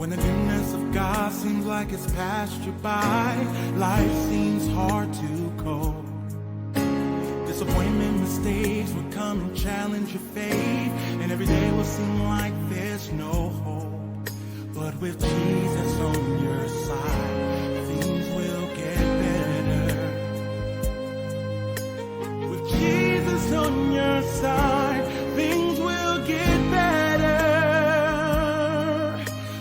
When the goodness of God seems like it's passed you by, life seems hard to cope. Disappointment, mistakes will come and challenge your faith, and every day will seem like there's no hope. But with Jesus on your side, things will get better. With Jesus on your side, things will get better.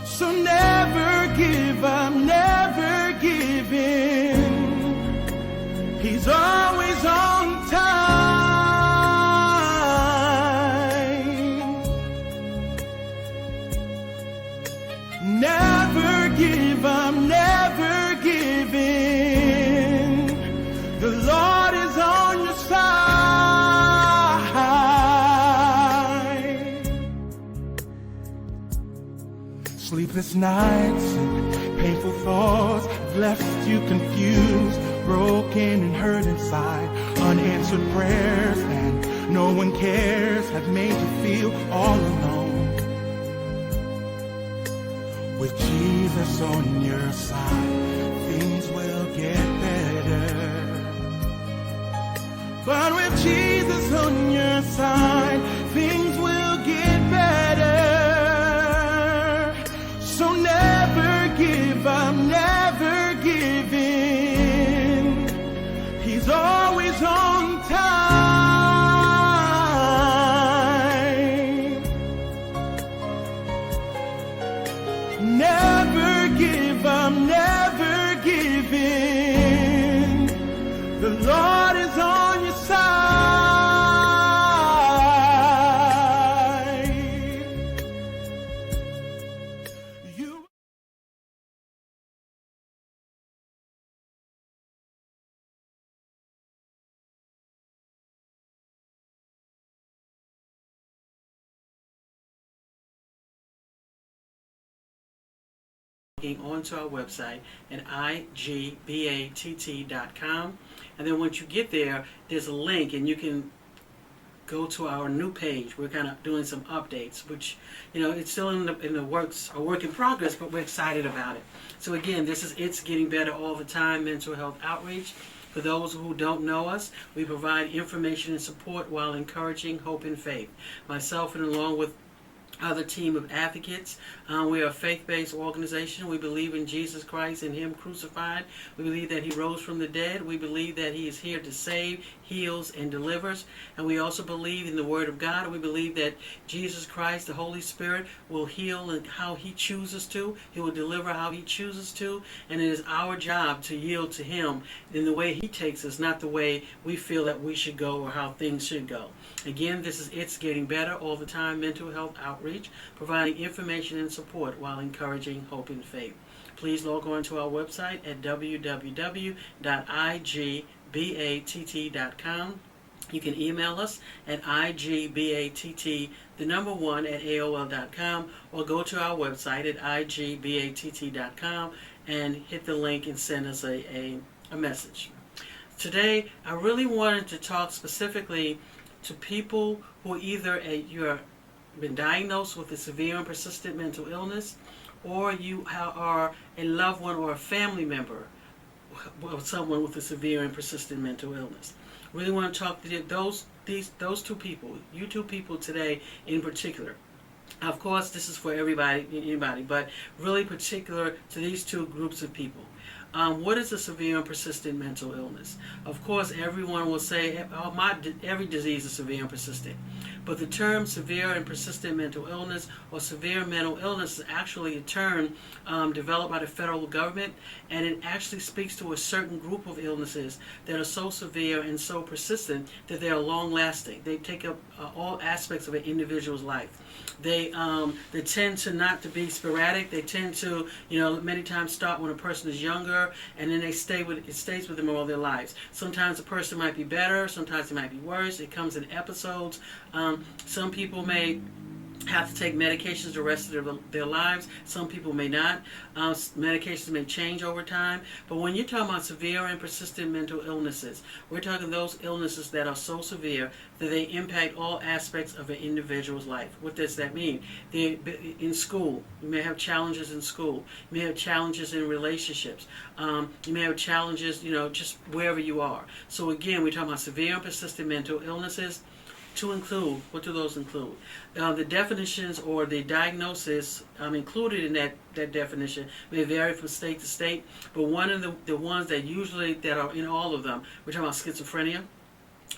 So never give up, never give in. He's always on time. Never give up, never give in. The Lord is on your side. Sleepless nights and painful thoughts have left you confused, broken and hurt inside. Unanswered prayers and no one cares have made you feel all alone. With Jesus on your side, things will get better. But with Jesus on your side, things will get better. So never give up, never give in. He's always on time. Never give up, never give in. The Lord is on your side. You onto our website at igbatt.com, and then once you get there, there's a link and you can go to our new page. We're kind of doing some updates, which, you know, it's still in the works, a work in progress, but we're excited about it. So again, this is It's Getting Better All the Time Mental Health Outreach. For those who don't know us, we provide information and support while encouraging hope and faith. Myself, and along with other team of advocates. We are a faith-based organization. We believe in Jesus Christ and Him crucified. We believe that He rose from the dead. We believe that He is here to save, heals, and delivers. And we also believe in the Word of God. We believe that Jesus Christ, the Holy Spirit, will heal and how He chooses to. He will deliver how He chooses to. And it is our job to yield to Him in the way He takes us, not the way we feel that we should go or how things should go. Again, this is It's Getting Better All the Time Mental Health Outreach, providing information and support while encouraging hope and faith. Please log on to our website at www.igbatt.com. You can email us at igbatt1@AOL.com, or go to our website at igbatt.com and hit the link and send us a message. Today, I really wanted to talk specifically to people who either you're been diagnosed with a severe and persistent mental illness, or you are a loved one or a family member of someone with a severe and persistent mental illness. Really want to talk to those two people, you two people today in particular. Of course, this is for anybody, but really particular to these two groups of people. What is a severe and persistent mental illness? Of course, everyone will say, every disease is severe and persistent. But the term severe and persistent mental illness or severe mental illness is actually a term developed by the federal government, and it actually speaks to a certain group of illnesses that are so severe and so persistent that they are long-lasting. They take up all aspects of an individual's life. They tend to not to be sporadic. They tend to, many times start when a person is younger, and then it stays with them all their lives. Sometimes a person might be better, sometimes it might be worse. It comes in episodes. Some people may have to take medications the rest of their lives. Some people may not. Medications may change over time. But when you're talking about severe and persistent mental illnesses, we're talking those illnesses that are so severe that they impact all aspects of an individual's life. What does that mean? In school, you may have challenges in school. You may have challenges in relationships. You may have challenges, just wherever you are. So again, we're talking about severe and persistent mental illnesses. To include, what do those include? The definitions or the diagnosis included in that definition may vary from state to state, but one of the ones that are in all of them, we're talking about schizophrenia.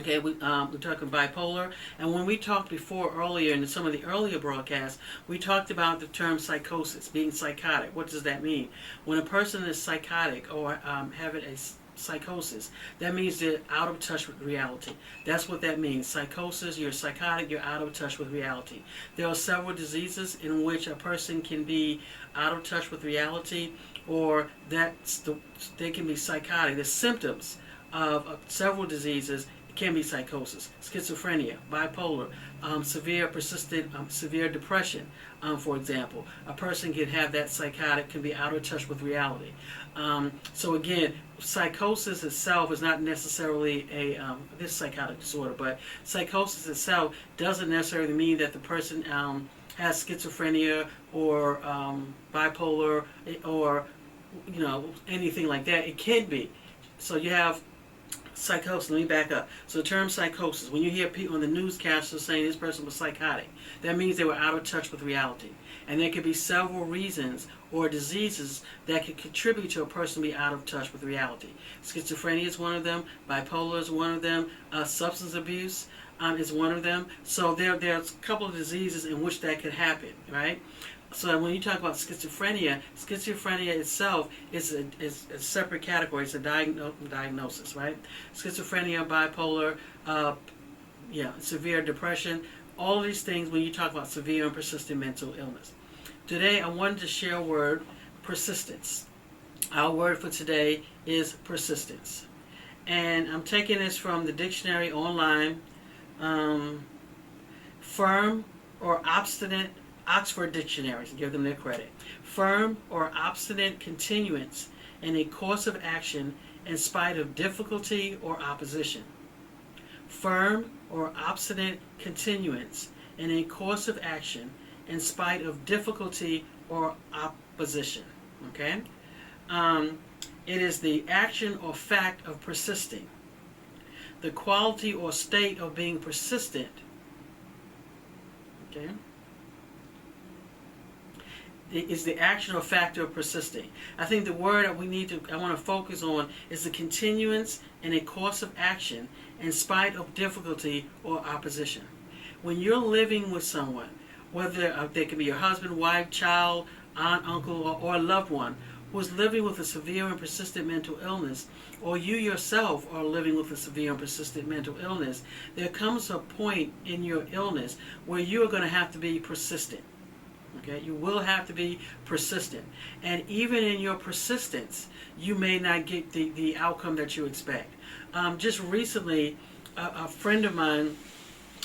Okay, we're talking bipolar, and when we talked before earlier in some of the earlier broadcasts, we talked about the term psychosis, being psychotic. What does that mean? When a person is psychotic or having a psychosis, that means they're out of touch with reality. That's what that means. Psychosis, you're psychotic, you're out of touch with reality. There are several diseases in which a person can be out of touch with reality, or they can be psychotic. The symptoms of several diseases can be psychosis, schizophrenia, bipolar, severe persistent, severe depression, for example. A person can have that psychotic, can be out of touch with reality. So again, psychosis itself is not necessarily this psychotic disorder, but psychosis itself doesn't necessarily mean that the person has schizophrenia or bipolar or anything like that. It can be. So you have psychosis. Let me back up. So the term psychosis, when you hear people on the newscasters saying this person was psychotic, that means they were out of touch with reality. And there could be several reasons or diseases that could contribute to a person being out of touch with reality. Schizophrenia is one of them. Bipolar is one of them. Substance abuse is one of them. So there's a couple of diseases in which that could happen, right? So when you talk about schizophrenia itself is a separate category. It's a diagnosis, right? Schizophrenia, bipolar, severe depression, all of these things when you talk about severe and persistent mental illness. Today I wanted to share a word, persistence. Our word for today is persistence. And I'm taking this from the dictionary online. Firm or obstinate, Oxford Dictionaries, give them their credit. Firm or obstinate continuance in a course of action in spite of difficulty or opposition. Firm or obstinate continuance in a course of action in spite of difficulty or opposition. Okay? It is the action or fact of persisting. The quality or state of being persistent. Okay? Is the action or factor of persisting. I think the word that I want to focus on is the continuance in a course of action in spite of difficulty or opposition. When you're living with someone, whether they can be your husband, wife, child, aunt, uncle, or a loved one who is living with a severe and persistent mental illness, or you yourself are living with a severe and persistent mental illness, there comes a point in your illness where you are going to have to be persistent. Okay, you will have to be persistent. And even in your persistence, you may not get the outcome that you expect. Just recently, a friend of mine,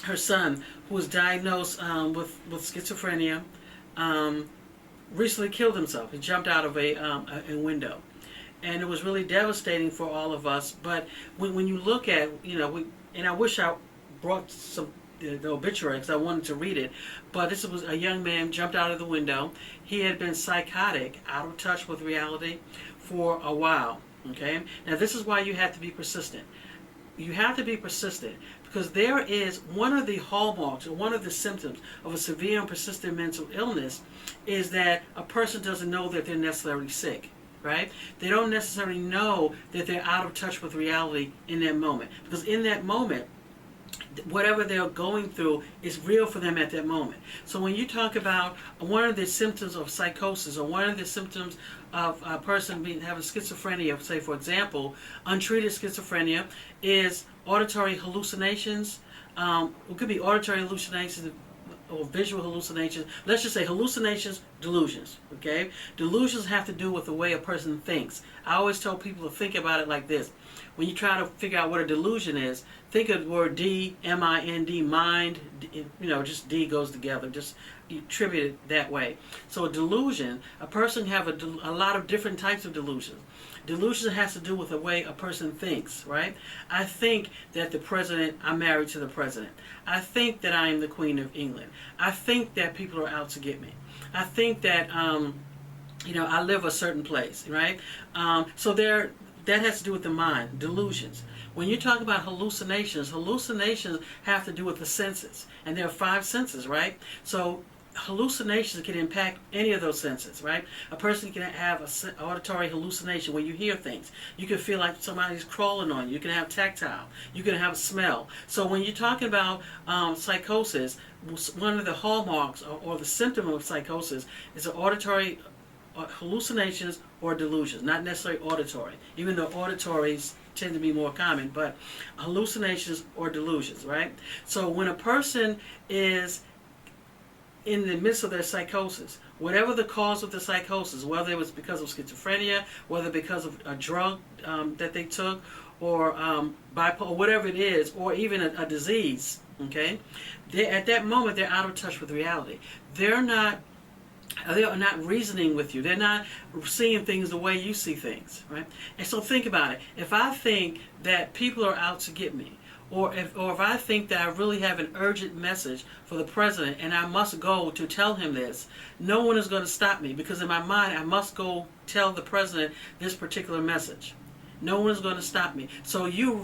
her son, who was diagnosed with schizophrenia, recently killed himself. He jumped out of a window. And it was really devastating for all of us. But when you look at, and I wish I brought the obituary because I wanted to read it, but this was a young man jumped out of the window. He had been psychotic, out of touch with reality for a while. Okay, now this is why you have to be persistent. You have to be persistent because there is one of the hallmarks or one of the symptoms of a severe and persistent mental illness is that a person doesn't know that they're necessarily sick. Right? They don't necessarily know that they're out of touch with reality in that moment, because in that moment, whatever they're going through is real for them at that moment. So when you talk about one of the symptoms of psychosis or one of the symptoms of a person having schizophrenia, say for example, untreated schizophrenia, is auditory hallucinations. It could be auditory hallucinations or visual hallucinations. Let's just say hallucinations, delusions. Okay? Delusions have to do with the way a person thinks. I always tell people to think about it like this. When you try to figure out what a delusion is, think of the word D-M-I-N-D, mind, just D goes together. Just you attribute it that way. So a delusion, a person have a lot of different types of delusions. Delusion has to do with the way a person thinks, right? I think that I'm married to the president. I think that I am the Queen of England. I think that people are out to get me. I think that, I live a certain place, right? So that has to do with the mind, delusions. When you talk about hallucinations have to do with the senses. And there are 5 senses, right? So hallucinations can impact any of those senses, right? A person can have an auditory hallucination where you hear things. You can feel like somebody's crawling on you. You can have tactile. You can have a smell. So when you're talking about psychosis, one of the hallmarks or the symptom of psychosis is an auditory hallucinations or delusions, not necessarily auditory, even though auditories tend to be more common, but hallucinations or delusions, right? So when a person is in the midst of their psychosis, whatever the cause of the psychosis, whether it was because of schizophrenia, whether because of a drug that they took, or bipolar, whatever it is, or even a disease, okay? At that moment, they're out of touch with reality. They are not reasoning with you. They're not seeing things the way you see things, right? And so think about it. If I think that people are out to get me, or if I think that I really have an urgent message for the president and I must go to tell him this, no one is going to stop me, because in my mind I must go tell the president this particular message. No one is going to stop me. So you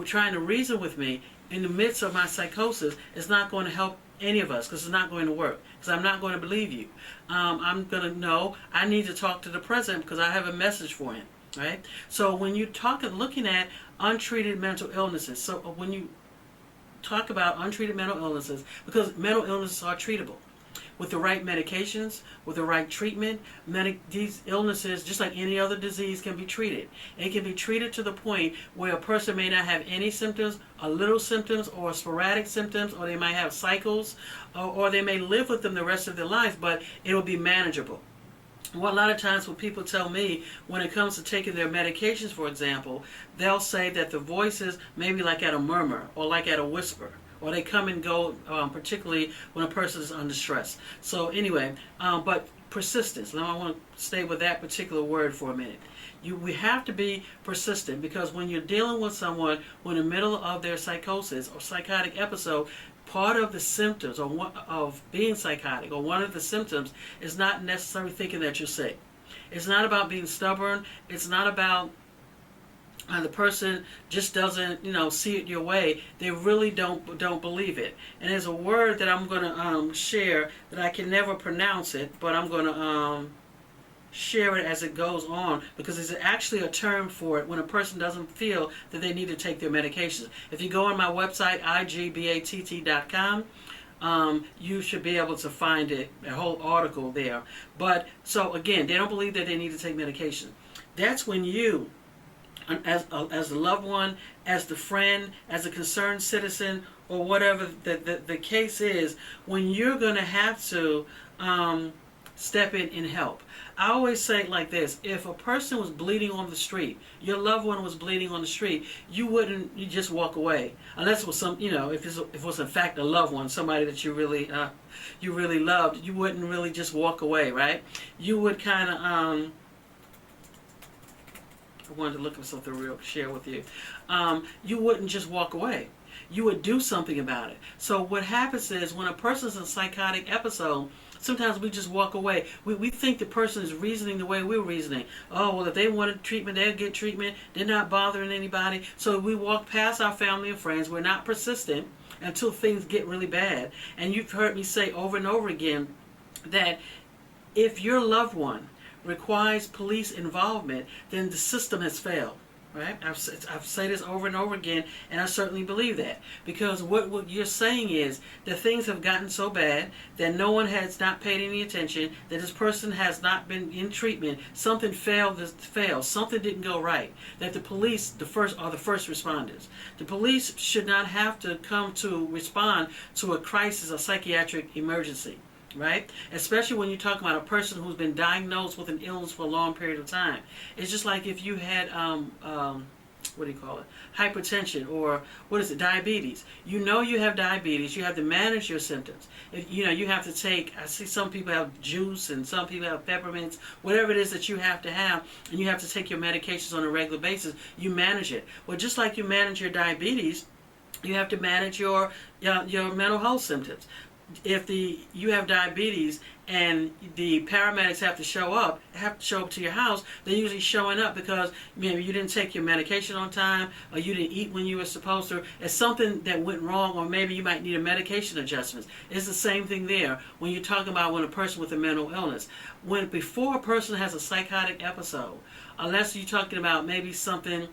trying to reason with me in the midst of my psychosis is not going to help any of us, because it's not going to work, because I'm not going to believe you. I'm going to know I need to talk to the president because I have a message for him, right? So when you're looking at untreated mental illnesses, so when you talk about untreated mental illnesses, because mental illnesses are treatable with the right medications, with the right treatment. These illnesses, just like any other disease, can be treated. It can be treated to the point where a person may not have any symptoms, or little symptoms, or sporadic symptoms, or they might have cycles, or they may live with them the rest of their lives, but it'll be manageable. Well, a lot of times when people tell me when it comes to taking their medications, for example, they'll say that the voices may be like at a murmur or like at a whisper, or they come and go, particularly when a person is under stress. So anyway, but persistence. Now I want to stay with that particular word for a minute. We have to be persistent, because when you're dealing with someone who in the middle of their psychosis or psychotic episode, part of the symptoms of being psychotic, or one of the symptoms, is not necessarily thinking that you're sick. It's not about being stubborn. It's not about the person just doesn't, see it your way. They really don't believe it. And there's a word that I'm going to share that I can never pronounce it, but I'm going to share it as it goes on, because there's actually a term for it when a person doesn't feel that they need to take their medications. If you go on my website, igbatt.com, you should be able to find it, a whole article there. But so again, they don't believe that they need to take medication. That's when you, as the loved one, as the friend, as a concerned citizen, or whatever the case is, when you're going to have to step in and help. I always say it like this: if a person was bleeding on the street, your loved one was bleeding on the street, you just walk away, unless it was if it was in fact a loved one, somebody that you really loved. You wouldn't really just walk away, right? You would kind of I wanted to look at something real, share with you. You wouldn't just walk away. You would do something about it. So what happens is, when a person's in a psychotic episode, sometimes we just walk away. We think the person is reasoning the way we're reasoning. Oh, well, if they wanted treatment, they'll get treatment. They're not bothering anybody. So we walk past our family and friends. We're not persistent until things get really bad. And you've heard me say over and over again that if your loved one requires police involvement, then the system has failed. Right? I've said this over and over again, and I certainly believe that, because what you're saying is that things have gotten so bad that no one has not paid any attention, that this person has not been in treatment, something failed, something didn't go right, that the police are the first responders. The police should not have to come to respond to a crisis, a psychiatric emergency. Right? Especially when you're talking about a person who's been diagnosed with an illness for a long period of time. It's just like if you had what do you call it, hypertension, or what is it, diabetes. You know you have diabetes. You have to manage your symptoms. You have to take, I see some people have juice and some people have peppermints, whatever it is that you have to have, and you have to take your medications on a regular basis. You manage it. Well, just like you manage your diabetes, you have to manage your mental health symptoms. If you have diabetes and the paramedics have to show up to your house, they're usually showing up because maybe you didn't take your medication on time, or you didn't eat when you were supposed to. It's something that went wrong, or maybe you might need a medication adjustment. It's the same thing there when you're talking about when a person with a mental illness. Before a person has a psychotic episode, unless you're talking about maybe something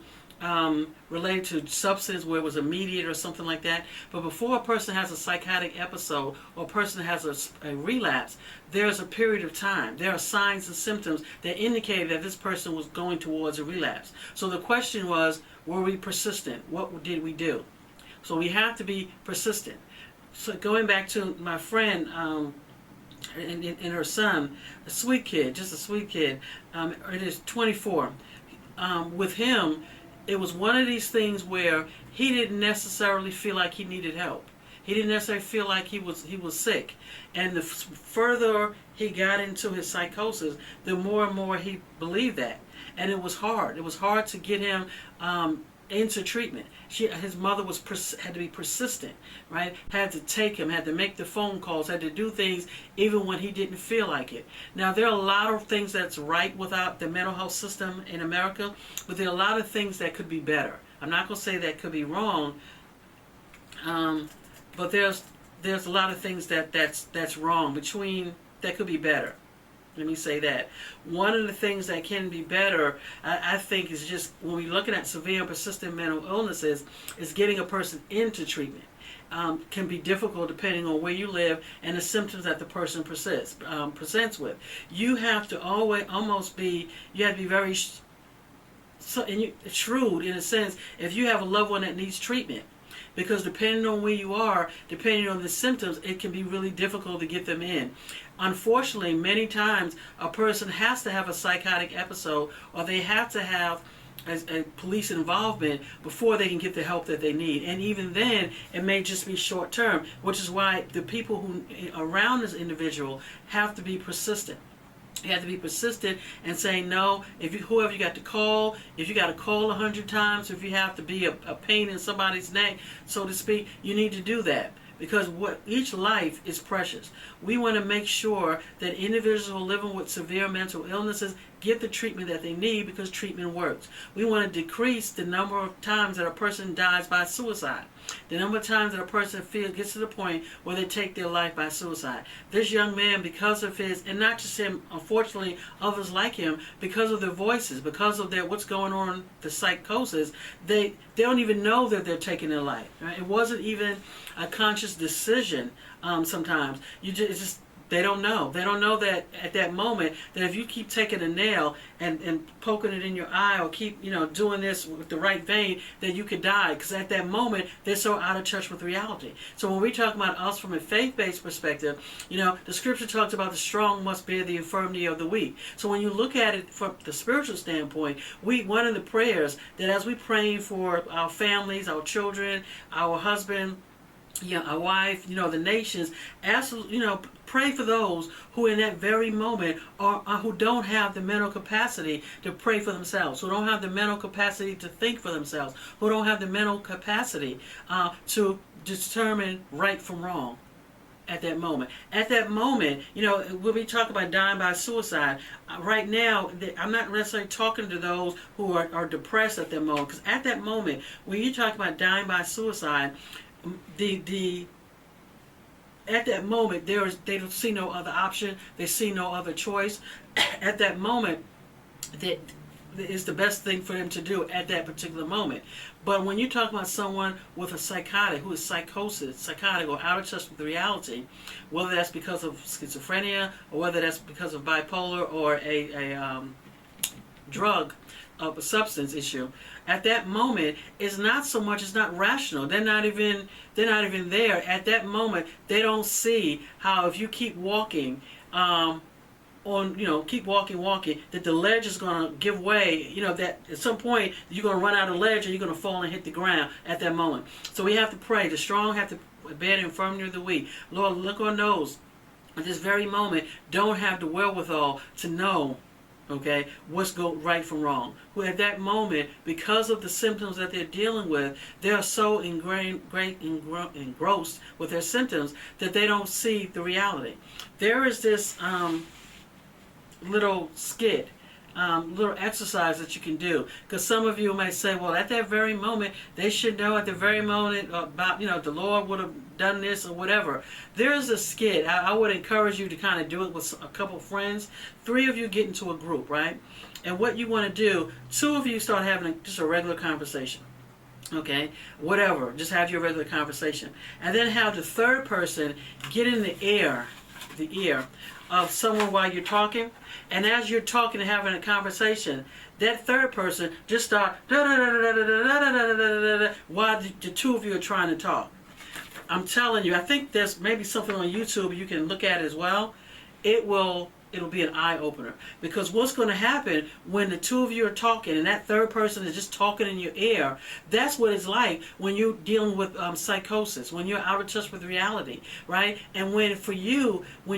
related to substance where it was immediate or something like that. But before a person has a psychotic episode or a person has a relapse, there's a period of time. There are signs and symptoms that indicate that this person was going towards a relapse. So the question was, were we persistent? What did we do? So we have to be persistent. So going back to my friend and her son, a sweet kid, just a sweet kid, it is 24. With him, it was one of these things where he didn't necessarily feel like he needed help. He didn't necessarily feel like he was sick. And the further he got into his psychosis, the more and more he believed that. And it was hard. It was hard to get him into treatment. His mother had to be persistent, right? Had to take him, had to make the phone calls, had to do things even when he didn't feel like it. Now, there are a lot of things that's right without the mental health system in America, but there are a lot of things that could be better. I'm not going to say that could be wrong, but there's a lot of things that's wrong that could be better. Let me say that. One of the things that can be better, I think, is just when we're looking at severe and persistent mental illnesses, is getting a person into treatment. Can be difficult depending on where you live and the symptoms that the person presents with. You have to you have to be very shrewd in a sense if you have a loved one that needs treatment. Because depending on where you are, depending on the symptoms, it can be really difficult to get them in. Unfortunately, many times a person has to have a psychotic episode, or they have to have a police involvement before they can get the help that they need. And even then, it may just be short term, which is why the people who around this individual have to be persistent. You have to be persistent and say no. Whoever you got to call, if you got to call 100 times, if you have to be a pain in somebody's neck, so to speak, you need to do that. Because each life is precious. We want to make sure that individuals who are living with severe mental illnesses get the treatment that they need, because treatment works. We want to decrease the number of times that a person dies by suicide. The number of times that a person gets to the point where they take their life by suicide. This young man, because of and not just him, unfortunately, others like him, because of their voices, because of what's going on, the psychosis, they don't even know that they're taking their life. Right? It wasn't even a conscious decision. Sometimes they don't know. They don't know that at that moment, that if you keep taking a nail and poking it in your eye, or keep doing this with the right vein, that you could die. Because at that moment, they're so out of touch with reality. So when we talk about us from a faith-based perspective, the scripture talks about the strong must bear the infirmity of the weak. So when you look at it from the spiritual standpoint, one of the prayers that as we praying for our families, our children, our husband, our wife, the nations, pray for those who in that very moment who don't have the mental capacity to pray for themselves, who don't have the mental capacity to think for themselves, who don't have the mental capacity to determine right from wrong. At that moment, when we talk about dying by suicide, right now, I'm not necessarily talking to those who are depressed at that moment, because at that moment, when you talk about dying by suicide, at that moment, they don't see no other option. They see no other choice. At that moment, that is the best thing for them to do at that particular moment. But when you talk about someone with a psychotic, who is psychotic or out of touch with reality, whether that's because of schizophrenia or whether that's because of bipolar or a drug of a substance issue, at that moment it's not rational. They're not even there. At that moment, they don't see how if you keep walking, on, keep walking, that the ledge is going to give way, that at some point you're going to run out of ledge and you're going to fall and hit the ground at that moment. So we have to pray. The strong have to bear the infirmity of the weak. Lord, look on those at this very moment don't have the wherewithal to know, okay, what's right from wrong. Who at that moment, because of the symptoms that they're dealing with, they are so engrossed with their symptoms that they don't see the reality. There is this little skit, little exercise that you can do, because some of you may say, well, at that very moment they should know, at the very moment about, the Lord would have done this or whatever. There's a skit. I would encourage you to kind of do it with a couple friends. 3 of you get into a group, right? And what you want to do, 2 of you start having just a regular conversation, okay, whatever, just have your regular conversation, and then have the 3rd person get in the ear of someone while you're talking. And as you're talking and having a conversation, that 3rd person just start while the 2 of you are trying to talk. I'm telling you, I think there's maybe something on YouTube you can look at as well. It'll be an eye-opener, because what's going to happen when the 2 of you are talking and that 3rd person is just talking in your ear, that's what it's like when you're dealing with psychosis, when you're out of touch with reality, right? And when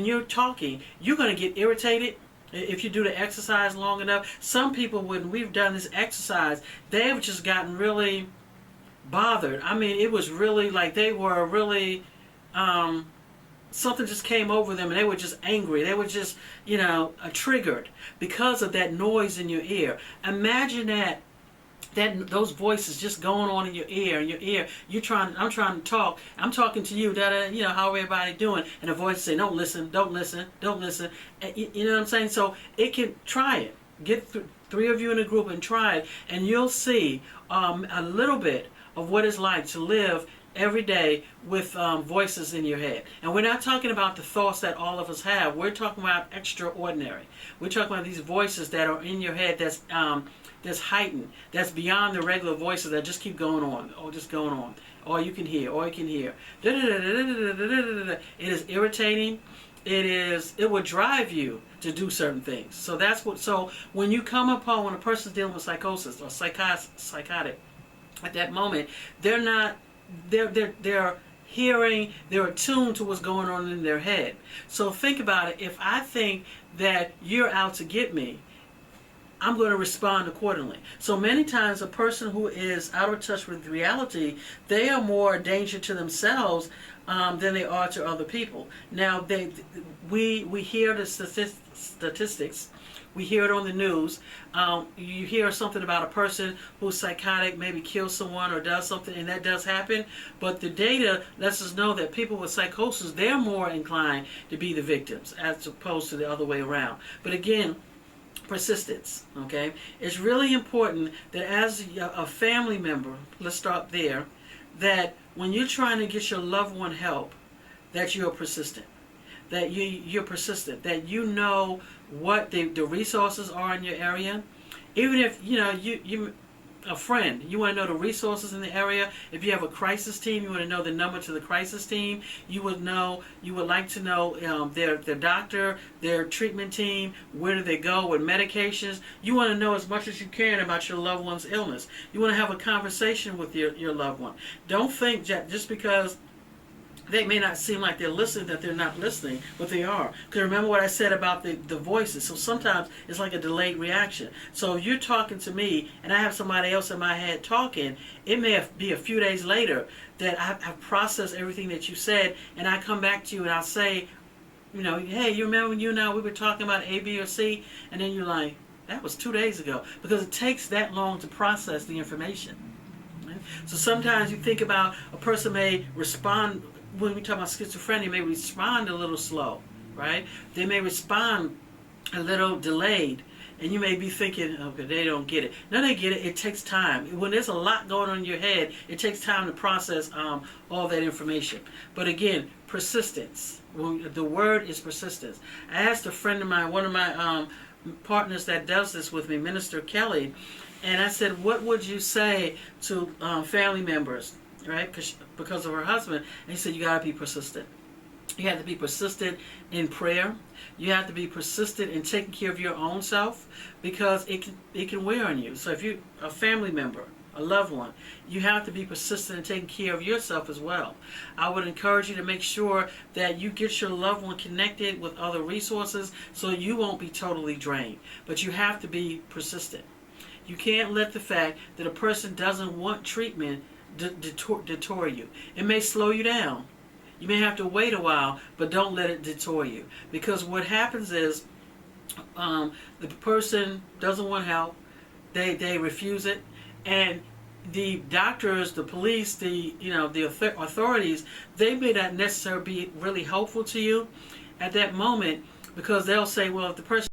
you're talking, you're going to get irritated. If you do the exercise long enough, some people, when we've done this exercise, they've just gotten really bothered. I mean, it was really like they were really something just came over them and they were just angry. They were just, triggered because of that noise in your ear. Imagine that those voices just going on in your ear. I'm trying to talk. I'm talking to you. How everybody doing? And the voice say, don't listen. And, you know what I'm saying? So it can try it. Get 3 of you in a group and try it, and you'll see a little bit of what it's like to live every day with voices in your head. And we're not talking about the thoughts that all of us have. We're talking about extraordinary. We're talking about these voices that are in your head that's heightened, that's beyond the regular voices that just keep going on, or just going on, or you can hear. It is irritating. It would drive you to do certain things. So when you come upon, when a person's dealing with psychosis or psychotic, at that moment, they're hearing, they're attuned to what's going on in their head. So think about it. If I think that you're out to get me, I'm going to respond accordingly. So many times a person who is out of touch with reality, they are more a danger to themselves than they are to other people. Now, we hear the statistics. We hear it on the news. You hear something about a person who's psychotic, maybe kills someone or does something, and that does happen. But the data lets us know that people with psychosis, they're more inclined to be the victims as opposed to the other way around. But again, persistence, okay? It's really important that as a family member, let's start there, that when you're trying to get your loved one help, that you're persistent. That you're persistent, that you know what the resources are in your area. Even if, you a friend, you want to know the resources in the area. If you have a crisis team, you want to know the number to the crisis team. You would like to know their doctor, their treatment team, where do they go with medications. You want to know as much as you can about your loved one's illness. You want to have a conversation with your loved one. Don't think just because they may not seem like they're listening, that they're not listening, but they are. Because remember what I said about the voices. So sometimes it's like a delayed reaction. So if you're talking to me and I have somebody else in my head talking, it may be a few days later that I've processed everything that you said, and I come back to you and I'll say, hey, you remember when you and I, we were talking about A, B, or C? And then you're like, that was 2 days ago. Because it takes that long to process the information. Right? So sometimes you think about a person may respond. When we talk about schizophrenia, they may respond a little slow, right? They may respond a little delayed, and you may be thinking, okay, they don't get it. No, they get it. It takes time. When there's a lot going on in your head, it takes time to process all that information. But again, persistence. The word is persistence. I asked a friend of mine, one of my partners that does this with me, Minister Kelly, and I said, what would you say to family members, right? Because of her husband. And he said, you got to be persistent. You have to be persistent in prayer. You have to be persistent in taking care of your own self, because it can wear on you. So if you're a family member, a loved one, you have to be persistent in taking care of yourself as well. I would encourage you to make sure that you get your loved one connected with other resources so you won't be totally drained. But you have to be persistent. You can't let the fact that a person doesn't want treatment detour you. It may slow you down. You may have to wait a while, but don't let it detour you. Because what happens is the person doesn't want help. They refuse it. And the doctors, the police, the authorities, they may not necessarily be really helpful to you at that moment, because they'll say, well, if the person